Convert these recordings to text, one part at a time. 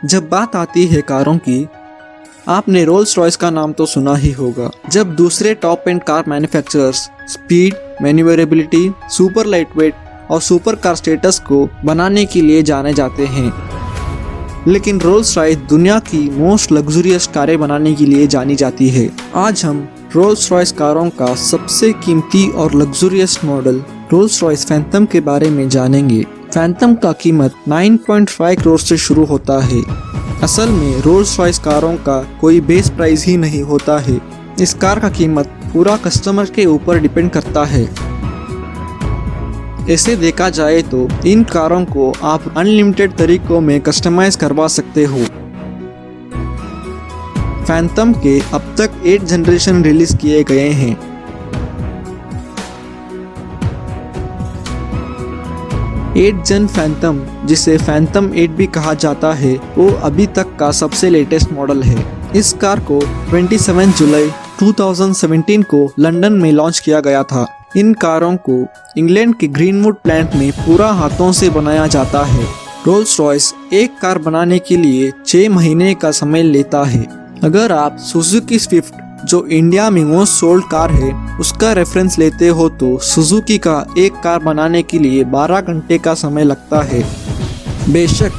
जब बात आती है कारों की, आपने रोल्स रॉयस का नाम तो सुना ही होगा। जब दूसरे top end car manufacturers speed, maneuverability, super lightweight और सुपर कार स्टेटस को बनाने के लिए जाने जाते हैं, लेकिन रोल्स रॉयस दुनिया की मोस्ट लग्जरियस कारें बनाने के लिए जानी जाती है। आज हम रोल्स रॉयस कारों का सबसे कीमती और luxurious model Rolls Royce Phantom के बारे में जानेंगे। फैंटम का कीमत 9.5 करोड़ से शुरू होता है। असल में रोल्स रॉयस कारों का कोई बेस प्राइस ही नहीं होता है। इस कार का कीमत पूरा कस्टमर के ऊपर डिपेंड करता है। ऐसे देखा जाए तो इन कारों को आप अनलिमिटेड तरीकों में कस्टमाइज करवा सकते हो। फैंटम के अब तक 8 जनरेशन रिलीज किए गए हैं। एट जन फैंटम, जिसे फैंटम 8 भी कहा जाता है, वो अभी तक का सबसे लेटेस्ट मॉडल है। इस कार को 27 जुलाई 2017 को लंदन में लॉन्च किया गया था। इन कारों को इंग्लैंड के ग्रीनवुड प्लांट में पूरा हाथों से बनाया जाता है। रोल्स रॉयस एक कार बनाने के लिए 6 महीने का समय लेता है। अगर आप सुजुकी स्विफ्ट, जो इंडिया में मोस्ट सोल्ड कार है, उसका रेफरेंस लेते हो तो सुजुकी का एक कार बनाने के लिए 12 घंटे का समय लगता है। बेशक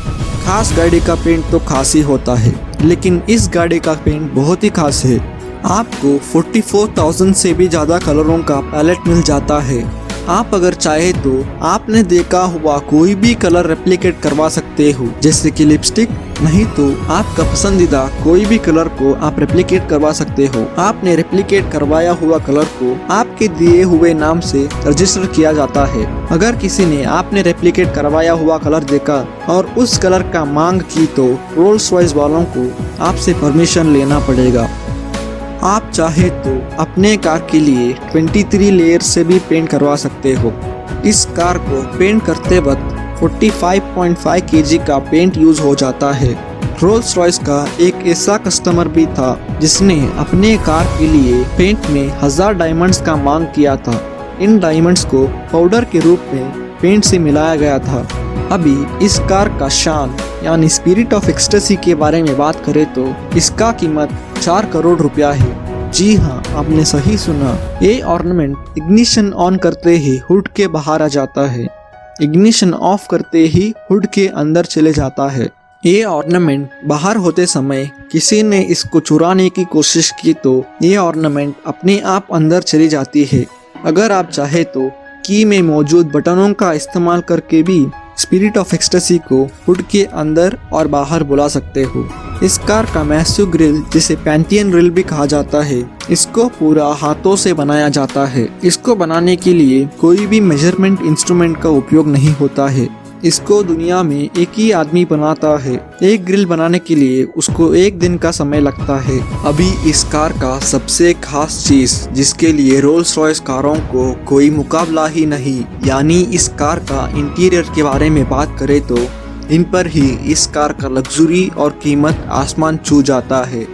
खास गाड़ी का पेंट तो खास ही होता है, लेकिन इस गाड़ी का पेंट बहुत ही खास है। आपको 44,000 से भी ज़्यादा कलरों का पैलेट मिल जाता है। आप अगर चाहे तो आपने देखा हुआ कोई भी कलर रेप्लिकेट करवा सकते हो, जैसे कि लिपस्टिक। नहीं तो आपका पसंदीदा कोई भी कलर को आप रेप्लिकेट करवा सकते हो। आपने रेप्लिकेट करवाया हुआ कलर को आपके दिए हुए नाम से रजिस्टर किया जाता है। अगर किसी ने आपने रेप्लिकेट करवाया हुआ कलर देखा और उस कलर का मांग की तो रोल्स रॉयस वालों को आपसे परमिशन लेना पड़ेगा। आप चाहे तो अपने कार के लिए 23 लेयर से भी पेंट करवा सकते हो। इस कार को पेंट करते वक्त 45.5 kg का पेंट यूज हो जाता है। रोल्स रॉयस का एक ऐसा कस्टमर भी था जिसने अपने कार के लिए पेंट में 1000 डायमंड्स का मांग किया था। इन डायमंड्स को पाउडर के रूप में पेंट से मिलाया गया था। अभी इस कार का शान यानी स्पिरिट ऑफ एक्सटेसी के बारे में बात करें तो इसका कीमत 4 करोड़ रुपया है। जी हाँ, आपने सही सुना। ये ऑर्नामेंट इग्निशन ऑन करते ही हुड के बाहर आ जाता है, इग्निशन ऑफ करते ही हुड के अंदर चले जाता है। ये ऑर्नामेंट बाहर होते समय किसी ने इसको चुराने की कोशिश की तो ये ऑर्नामेंट अपने आप अंदर चली जाती है। अगर आप चाहे तो की में मौजूद बटनों का इस्तेमाल करके भी स्पिरिट ऑफ एक्सटेसी को हुड के अंदर और बाहर बुला सकते हो। इस कार का मैसिव ग्रिल, जिसे पैंटियन ग्रिल भी कहा जाता है, इसको पूरा हाथों से बनाया जाता है। इसको बनाने के लिए कोई भी मेजरमेंट इंस्ट्रूमेंट का उपयोग नहीं होता है। इसको दुनिया में एक ही आदमी बनाता है। एक ग्रिल बनाने के लिए उसको 1 दिन का समय लगता है। अभी इस कार का सबसे खास चीज, जिसके लिए रोल्स रॉयस कारों को कोई मुकाबला ही नहीं, यानी इस कार का इंटीरियर के बारे में बात करें तो इन पर ही इस कार का लग्जरी और कीमत आसमान छू जाता है।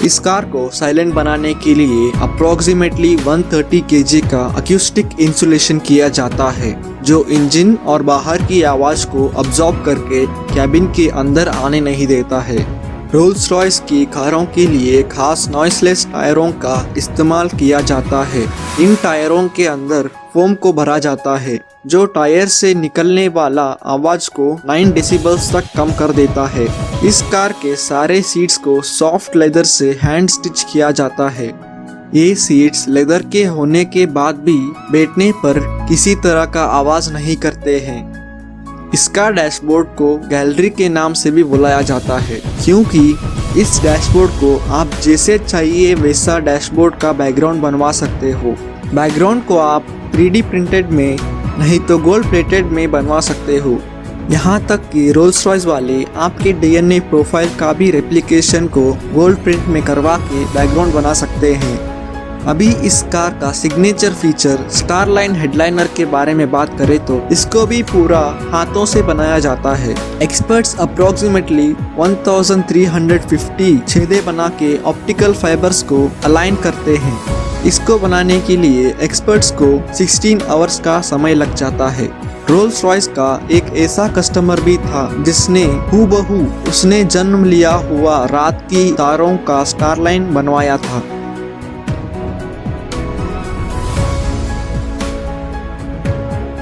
इस कार को साइलेंट बनाने के लिए अप्रोक्सीमेटली 130 kg का अक्यूस्टिक इंसुलेशन किया जाता है, जो इंजन और बाहर की आवाज को अब्सॉर्ब करके कैबिन के अंदर आने नहीं देता है। रोल्स रॉयस की कारों के लिए खास नॉइसलेस टायरों का इस्तेमाल किया जाता है। इन टायरों के अंदर फोम को भरा जाता है, जो टायर से निकलने वाला आवाज को 9 डेसिबल्स तक कम कर देता है। इस कार के सारे सीट्स को सॉफ्ट लेदर से हैंड स्टिच किया जाता है। ये सीट्स लेदर के होने के बाद भी बैठने पर किसी तरह का आवाज नहीं करते हैं। इसका डैशबोर्ड को गैलरी के नाम से भी बुलाया जाता है, क्योंकि इस डैशबोर्ड को आप जैसे चाहिए वैसा डैशबोर्ड का बैकग्राउंड बनवा सकते हो। बैकग्राउंड को आप 3D प्रिंटेड में नहीं तो गोल्ड प्लेटेड में बनवा सकते हो। यहाँ तक कि रोल्स रॉयस वाले आपके DNA प्रोफाइल का भी रेप्लिकेशन को गोल्ड प्रिंट में करवा के बैकग्राउंड बना सकते हैं। अभी इस कार का सिग्नेचर फीचर स्टारलाइन हेडलाइनर के बारे में बात करें तो इसको भी पूरा हाथों से बनाया जाता है। एक्सपर्ट्स अप्रोक्सीमेटली 1350 छेदे बना के ऑप्टिकल फाइबर्स को अलाइन करते हैं। इसको बनाने के लिए एक्सपर्ट्स को 16 आवर्स का समय लग जाता है। रोल्स रॉयस का एक ऐसा कस्टमर भी था जिसने हूबहू उसने जन्म लिया हुआ रात की तारों का स्टारलाइन बनवाया था।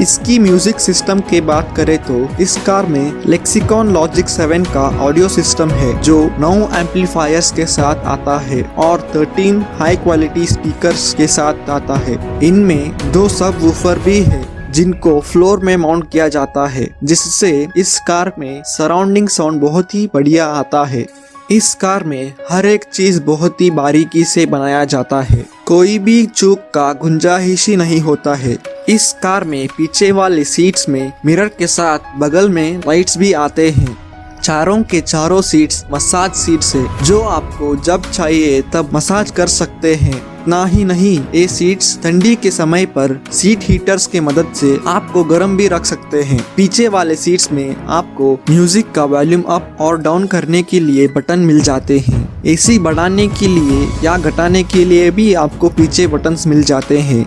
इसकी म्यूजिक सिस्टम के बात करें तो इस कार में लेक्सिकॉन लॉजिक 7 का ऑडियो सिस्टम है जो 9 एम्पलीफायर्स के साथ आता है और 13 हाई क्वालिटी स्पीकर्स के साथ आता है। इनमें 2 सब वूफर भी है जिनको फ्लोर में माउंट किया जाता है, जिससे इस कार में सराउंडिंग साउंड बहुत ही बढ़िया आता है। इस कार में हर एक चीज बहुत ही बारीकी से बनाया जाता है, कोई भी चूक का गुंजाइश ही नहीं होता है। इस कार में पीछे वाले सीट्स में मिरर के साथ बगल में लाइट्स भी आते हैं। चारों के चारों सीट्स मसाज सीट्स है जो आपको जब चाहिए तब मसाज कर सकते हैं। ना ही नहीं, ये सीट्स ठंडी के समय पर सीट हीटर्स के मदद से आपको गर्म भी रख सकते हैं। पीछे वाले सीट्स में आपको म्यूजिक का वॉल्यूम अप और डाउन करने के लिए बटन मिल जाते हैं। एसी बढ़ाने के लिए या घटाने के लिए भी आपको पीछे बटन्स मिल जाते हैं।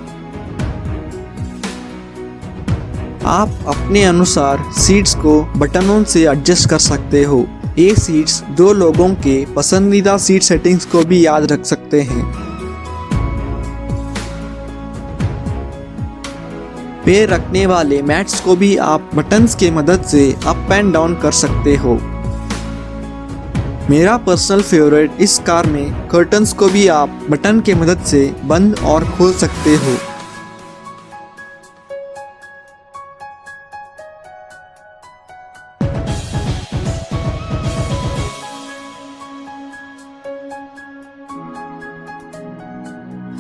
आप अपने अनुसार सीट्स को बटनों से एडजस्ट कर सकते हो। ये सीट्स 2 लोगों के पसंदीदा सीट सेटिंग्स को भी याद रख सकते हैं। पैर रखने वाले मैट्स को भी आप बटन्स के मदद से अप एंड डाउन कर सकते हो। मेरा पर्सनल फेवरेट इस कार में कर्टन्स को भी आप बटन के मदद से बंद और खोल सकते हो।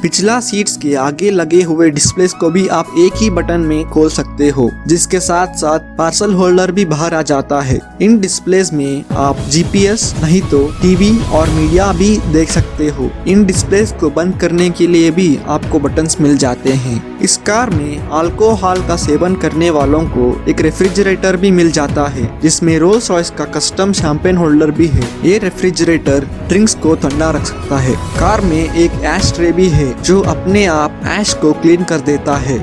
पिछला सीट्स के आगे लगे हुए डिस्प्लेस को भी आप एक ही बटन में खोल सकते हो, जिसके साथ साथ पार्सल होल्डर भी बाहर आ जाता है। इन डिस्प्लेस में आप जीपीएस नहीं तो टीवी और मीडिया भी देख सकते हो। इन डिस्प्लेस को बंद करने के लिए भी आपको बटन्स मिल जाते हैं। इस कार में अल्कोहल का सेवन करने वालों को एक रेफ्रिजरेटर भी मिल जाता है, जिसमें रोल्स रॉयस का कस्टम शैंपेन होल्डर भी है। ये रेफ्रिजरेटर ड्रिंक्स को ठंडा रख सकता है। कार में एक ऐश ट्रे भी है जो अपने आप ऐश को क्लीन कर देता है।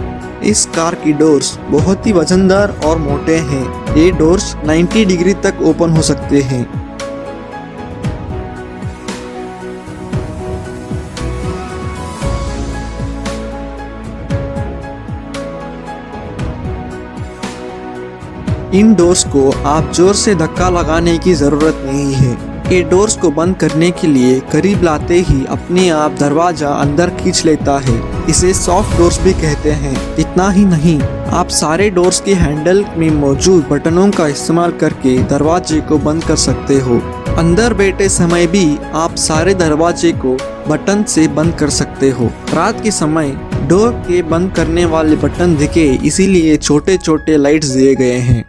इस कार की डोर्स बहुत ही वजनदार और मोटे हैं। ये डोर्स 90 डिग्री तक ओपन हो सकते हैं। इन डोर्स को आप जोर से धक्का लगाने की जरूरत नहीं है। ये डोर्स को बंद करने के लिए करीब लाते ही अपने आप दरवाजा अंदर खींच लेता है। इसे सॉफ्ट डोर्स भी कहते हैं। इतना ही नहीं, आप सारे डोर्स के हैंडल में मौजूद बटनों का इस्तेमाल करके दरवाजे को बंद कर सकते हो। अंदर बैठे समय भी आप सारे दरवाजे को बटन से बंद कर सकते हो। रात के समय डोर के बंद करने वाले बटन दिखे, इसीलिए छोटे छोटे लाइट्स दिए गए हैं।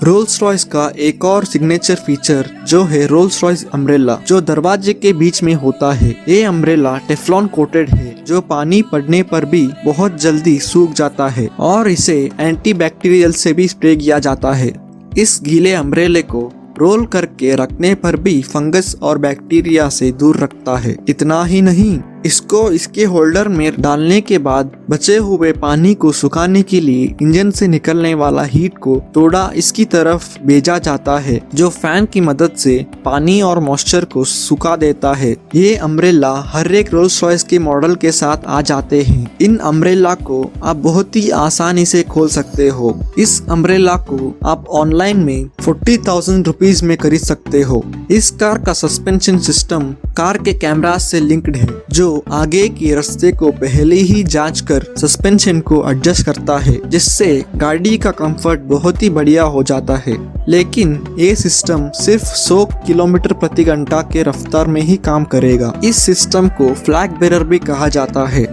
रोल्स रॉयस का एक और सिग्नेचर फीचर जो है रोल्स रॉयस अम्ब्रेला, जो दरवाजे के बीच में होता है। ये अम्ब्रेला टेफ्लॉन कोटेड है जो पानी पड़ने पर भी बहुत जल्दी सूख जाता है और इसे एंटी बैक्टीरियल से भी स्प्रे किया जाता है। इस गीले अम्ब्रेले को रोल करके रखने पर भी फंगस और बैक्टीरिया से दूर रखता है। इतना ही नहीं, इसको इसके होल्डर में डालने के बाद बचे हुए पानी को सुखाने के लिए इंजन से निकलने वाला हीट को थोड़ा इसकी तरफ भेजा जाता है, जो फैन की मदद से पानी और मॉइस्चर को सुखा देता है। ये अम्ब्रेला हर एक रोल्स रॉयस के मॉडल के साथ आ जाते हैं। इन अम्ब्रेला को आप बहुत ही आसानी से खोल सकते हो। इस अम्ब्रेला को आप ऑनलाइन में 40,000 रुपीज में खरीद सकते हो। इस कार का सस्पेंशन सिस्टम कार के कैमरा से लिंक्ड है, जो आगे के रास्ते को पहले ही जांच कर सस्पेंशन को एडजस्ट करता है, जिससे गाड़ी का कंफर्ट बहुत ही बढ़िया हो जाता है। लेकिन ये सिस्टम सिर्फ 100 किलोमीटर प्रति घंटा के रफ्तार में ही काम करेगा। इस सिस्टम को फ्लैग बेरर भी कहा जाता है।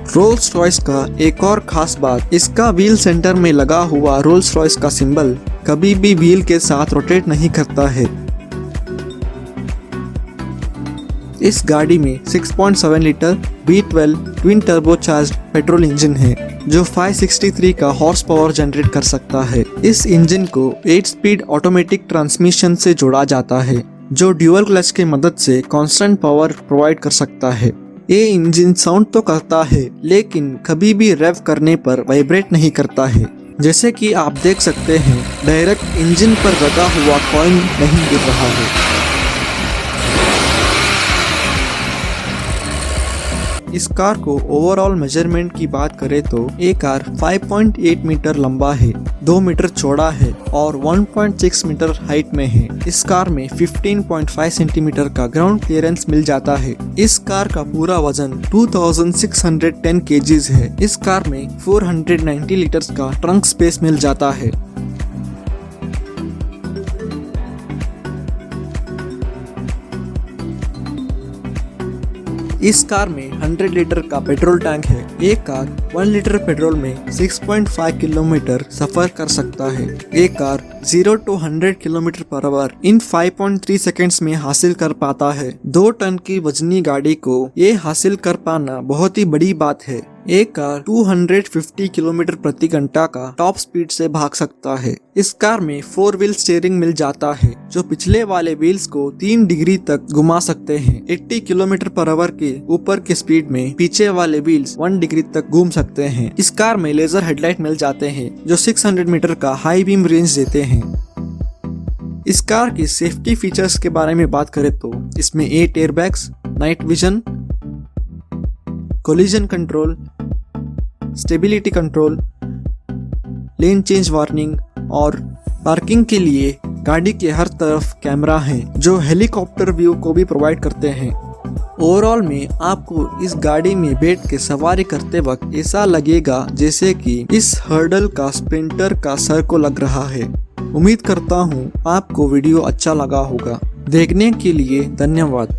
रोल्स रॉयस का एक और खास बात, इसका व्हील सेंटर में लगा हुआ रोल्स रॉयस का सिंबल कभी भी व्हील के साथ रोटेट नहीं करता है। इस गाड़ी में 6.7 litre V12 twin turbocharged petrol engine है। जो 563 का हॉर्स पावर जनरेट कर सकता है। इस इंजन को 8 स्पीड ऑटोमेटिक ट्रांसमिशन से जोड़ा जाता है, जो ड्यूअल क्लच की मदद से कांस्टेंट पावर प्रोवाइड कर सकता है। ये इंजन साउंड तो करता है, लेकिन कभी भी रेव करने पर वाइब्रेट नहीं करता है। जैसे कि आप देख सकते हैं, डायरेक्ट इंजन पर लगा हुआ कॉइन नहीं गिर रहा है। इस कार को ओवरऑल मेजरमेंट की बात करें तो ये कार 5.8 मीटर लंबा है, 2 मीटर चौड़ा है और 1.6 मीटर हाइट में है। इस कार में 15.5 सेंटीमीटर का ग्राउंड क्लियरेंस मिल जाता है। इस कार का पूरा वजन 2610 केजीज है। इस कार में 490 लीटर्स का ट्रंक स्पेस मिल जाता है। इस कार में 100 लीटर का पेट्रोल टैंक है। ये कार 1 लीटर पेट्रोल में 6.5 किलोमीटर सफर कर सकता है। ये car 0 to 100 kilometre per hour in 5.3 seconds में हासिल कर पाता है। 2 टन की वजनी गाड़ी को ये हासिल कर पाना बहुत ही बड़ी बात है। एक कार 250 किलोमीटर प्रति घंटा का टॉप स्पीड से भाग सकता है। इस कार में 4 व्हील स्टीयरिंग मिल जाता है, जो पिछले वाले व्हील्स को 3 डिग्री तक घुमा सकते हैं। 80 किलोमीटर पर आवर के ऊपर की स्पीड में पीछे वाले व्हील्स 1 डिग्री तक घूम सकते हैं। इस कार में लेजर हेडलाइट मिल जाते हैं, जो 600 मीटर का हाई बीम रेंज देते हैं। इस कार की सेफ्टी फीचर्स के बारे में बात करें तो इसमें 8 airbags, night vision, collision control, stability control, lane change warning और पार्किंग के लिए गाड़ी के हर तरफ कैमरा हैं, जो हेलीकॉप्टर व्यू को भी प्रोवाइड करते हैं। ओवरऑल में आपको इस गाड़ी में बैठ के सवारी करते वक्त ऐसा लगेगा जैसे कि इस हर्डल का स्प्रिंटर का सर को लग रहा है। उम्मीद करता हूँ आपको वीडियो अच्छा लगा होगा। देखने के लिए धन्यवाद।